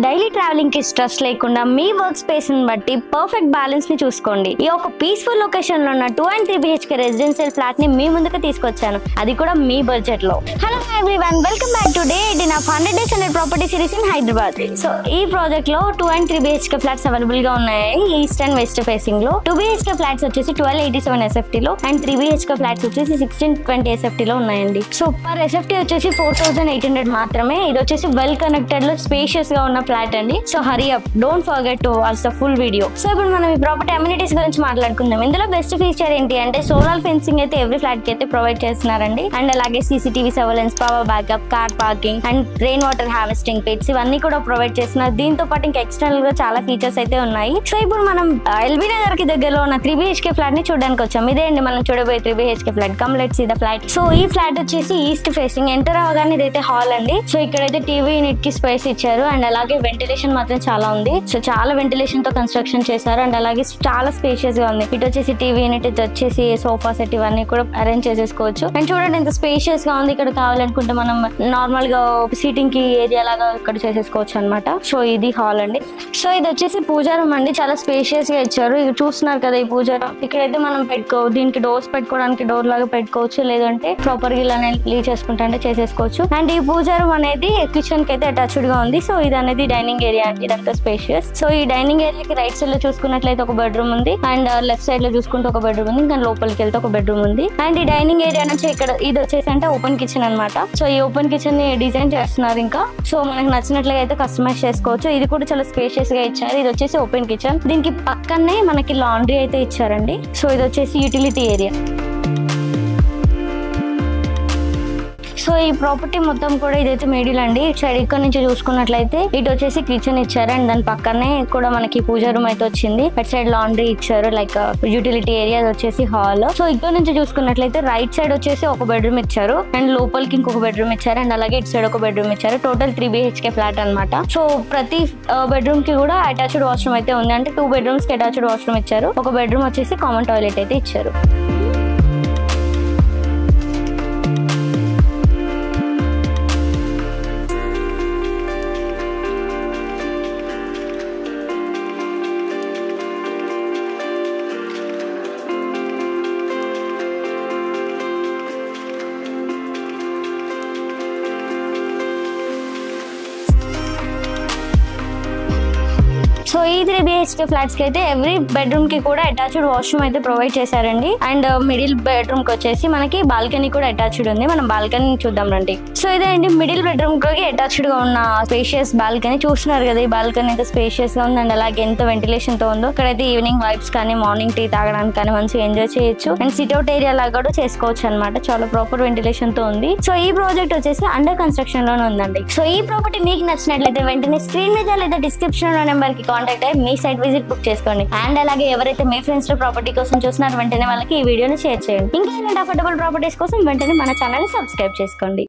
Daily travelling కి stress లేకుండా మీ work space ని బట్టి పర్ఫెక్ట్ బ్యాలెన్స్ ని చూసుకోండి. ఈ ఒక పీస్ఫుల్ లొకేషన్ లో ఉన్న 2 and 3 BHK రెసిడెన్షియల్ ఫ్లాట్ ని మీ ముందుకు తీసుకొచ్చాను, అది కూడా మీ బడ్జెట్ లో. Hello everyone, welcome back to day edition of 100 Days 100 property series in Hyderabad. So ఈ ప్రాజెక్ట్ లో 2 and 3 BHK ఫ్లాట్స్ అవైలబుల్ గా ఉన్నాయి. ఈస్ట్ అండ్ వెస్ట్ ఫేసింగ్ లో 2 BHK ఫ్లాట్స్ వచ్చేసి 1287 SFT లో అండ్ 3 BHK ఫ్లాట్స్ వచ్చేసి 1620 SFT లో ఉన్నాయండి. సో పర్ SFT వచ్చేసి 4800 మాత్రమే. ఇది వచ్చేసి వెల్ కనెక్టెడ్ లో స్పేషియస్ గా ఉన్న ఫ్లాట్ అండి. So hurry up, don't forget to watch the full video. So ఇప్పుడు మనం ఈ ప్రాపర్టీ అమ్యూనిటీస్ గురించి మాట్లాడుకుందాం. ఇందులో బెస్ట్ ఫీచర్ ఏంటి అంటే సోలార్ ఫెన్సింగ్ అయితే ఎవ్రీ ఫ్లాట్ కి అయితే ప్రొవైడ్ చేస్తున్నారండి. అండ్ అలాగే CCTV surveillance, power backup, car parking and rain water harvesting pits ఇవన్నీ కూడా ప్రొవైడ్ చేస్తున్నారు. దీంతో పాటు ఇంకా ఎక్స్టర్నల్ గా చాలా ఫీచర్స్ అయితే ఉన్నాయి. సో ఇప్పుడు మనం ఎల్బీ నగర్ కి దగ్గరలో ఉన్న 3 BHK ఫ్లాట్ ని చూడడానికి వచ్చాం. ఇదే అండి మనం చూడబోయే 3 BHK flat. Come let's see the flat. So ఈ ఫ్లాట్ వచ్చేసి ఈస్ట్ ఫేసింగ్. ఎంటర్ అవగానే ఇదైతే హాల్ అండి. సో ఇక్కడైతే టీవీ యూనిట్ కి స్పేస్ ఇచ్చారు అండ్ అలాగే వెంటిలేషన్ మాత్రం చాలా ఉంది. సో చాలా వెంటిలేషన్ తో కన్స్ట్రక్షన్ చేశారు అండ్ అలాగే చాలా స్పేషియస్ గా ఉంది. ఇటు వచ్చేసి టీవీ యూనిట్, ఇది వచ్చేసి సోఫా సెట్, ఇవన్నీ కూడా అరేంజ్ చేసేసుకోవచ్చు. అండ్ చూడండి ఎంత స్పేషియస్ గా ఉంది. ఇక్కడ కావాలనుకుంటే మనం నార్మల్ గా సీటింగ్ కి ఏరియా లాగా ఇక్కడ చేసేసుకోవచ్చు అనమాట. సో ఇది హాల్ అండి. సో ఇది వచ్చేసి పూజా రూమ్ అండి. చాలా స్పేషియస్ గా ఇచ్చారు. ఇది చూస్తున్నారు కదా ఈ పూజా రూమ్. ఇక్కడైతే మనం దీనికి డోర్స్ పెట్టుకోవడానికి డోర్ లాగా పెట్టుకోవచ్చు, లేదంటే ప్రాపర్ గా ఇలానే లీవ్ చేసుకుంటే చేసేసుకోవచ్చు. అండ్ ఈ పూజా రూమ్ అనేది కిచెన్ కి అయితే అటాచ్డ్ గా ఉంది. సో ఇది అనేది డైనింగ్ ఏరియా అండి. ఇదంతా స్పేషియస్. సో ఈ డైనింగ్ ఏరియాకి రైట్ సైడ్ లో చూసుకున్నట్లయితే ఒక బెడ్రూమ్ ఉంది అండ్ లెఫ్ట్ సైడ్ లో చూసుకుంటే ఒక బెడ్రూమ్ ఉంది. ఇంకా లోపలికి వెళ్తే ఒక బెడ్రూమ్ ఉంది. అండ్ ఈ డైనింగ్ ఏరియా నుంచి ఇక్కడ ఇది వచ్చేసి అంటే ఓపెన్ కిచెన్ అనమాట. సో ఈ ఓపెన్ కిచెన్ ని డిజైన్ చేస్తున్నారు. ఇంకా సో మనకు నచ్చినట్లుగా అయితే కస్టమైజ్ చేసుకోవచ్చు. ఇది కూడా చాలా స్పేషియస్ గా ఇచ్చారు. ఇది వచ్చేసి ఓపెన్ కిచెన్. దీనికి పక్కనే మనకి లాండ్రీ అయితే ఇచ్చారండి. సో ఇది వచ్చేసి యూటిలిటీ ఏరియా. సో ఈ ప్రాపర్టీ మొత్తం కూడా ఇదైతే మిడిల్ అండి. ఇటు సైడ్ ఇక్కడ నుంచి చూసుకున్నట్లయితే ఇటు వచ్చేసి కిచెన్ ఇచ్చారు అండ్ దాని పక్కనే కూడా మనకి పూజా రూమ్ అయితే వచ్చింది. అటు సైడ్ లాండ్రీ ఇచ్చారు, లైక్ యూటిలిటీ ఏరియా వచ్చేసి హాల్. సో ఇక్కడ నుంచి చూసుకున్నట్లయితే రైట్ సైడ్ వచ్చేసి ఒక బెడ్రూమ్ ఇచ్చారు అండ్ లోపలికి ఇంకొక బెడ్రూమ్ ఇచ్చారు అండ్ అలాగే ఇటు సైడ్ ఒక బెడ్రూమ్ ఇచ్చారు. టోటల్ 3 BHK ఫ్లాట్ అనమాట. సో ప్రతి బెడ్రూమ్ కి కూడా అటాచ్డ్ వాష్రూమ్ అయితే ఉంది. అంటే 2 bedrooms కి అటాచ్డ్ వాష్రూమ్ ఇచ్చారు. ఒక బెడ్రూమ్ వచ్చేసి కామన్ టాయిలెట్ అయితే ఇచ్చారు. సో ఈ 3 BHK ఫ్లాట్స్ కి అయితే ఎవ్రీ బెడ్రూమ్ కి కూడా అటాచ్డ్ వాష్రూమ్ అయితే ప్రొవైడ్ చేశారండి. అండ్ మిడిల్ బెడ్రూమ్ కి వచ్చేసి మనకి బాల్కనీ కూడా అటాచ్డ్ ఉంది. మనం బాల్కనీ చూద్దాం రండి. సో ఇదే అండి మిడిల్ బెడ్రూమ్ కి అటాచ్డ్ గా ఉన్న స్పేషియస్ బాల్కనీ. చూస్తున్నారు కదా ఈ బాల్కనీ అయితే స్పేషియస్ గా ఉంది అండ్ అలాగే ఎంత వెంటిలేషన్ తో ఉందో. ఇక్కడైతే ఈవినింగ్ వైబ్స్ కానీ మార్నింగ్ టీ తాగడానికి కానీ మంచిగా ఎంజాయ్ చేయొచ్చు అండ్ సిట్అవుట్ ఏరియా లాగా కూడా చేసుకోవచ్చు అనమాట. చాలా ప్రాపర్ వెంటిలేషన్ తో ఉంది. సో ఈ ప్రాజెక్ట్ వచ్చేసి అండర్ కన్స్ట్రక్షన్ లోనే ఉందండి. సో ఈ ప్రాపర్టీ మీకు నచ్చినట్లయితే వెంటనే స్క్రీన్ మీద లేదా డిస్క్రిప్షన్ లో నెంబర్ కి కాంటాక్ట్ అయ్యి మీ సైట్ విజిట్ బుక్ చేసుకోండి. అండ్ అలాగే ఎవరైతే మీ ఫ్రెండ్స్ లో ప్రాపర్టీ కోసం చూస్తున్నారో వెంటనే వాళ్ళకి ఈ వీడియోని షేర్ చేయండి. ఇంకా ఇలాంటి అఫోర్డబుల్ ప్రాపర్టీస్ కోసం వెంటనే మన ఛానల్ ని సబ్స్క్రైబ్ చేసుకోండి.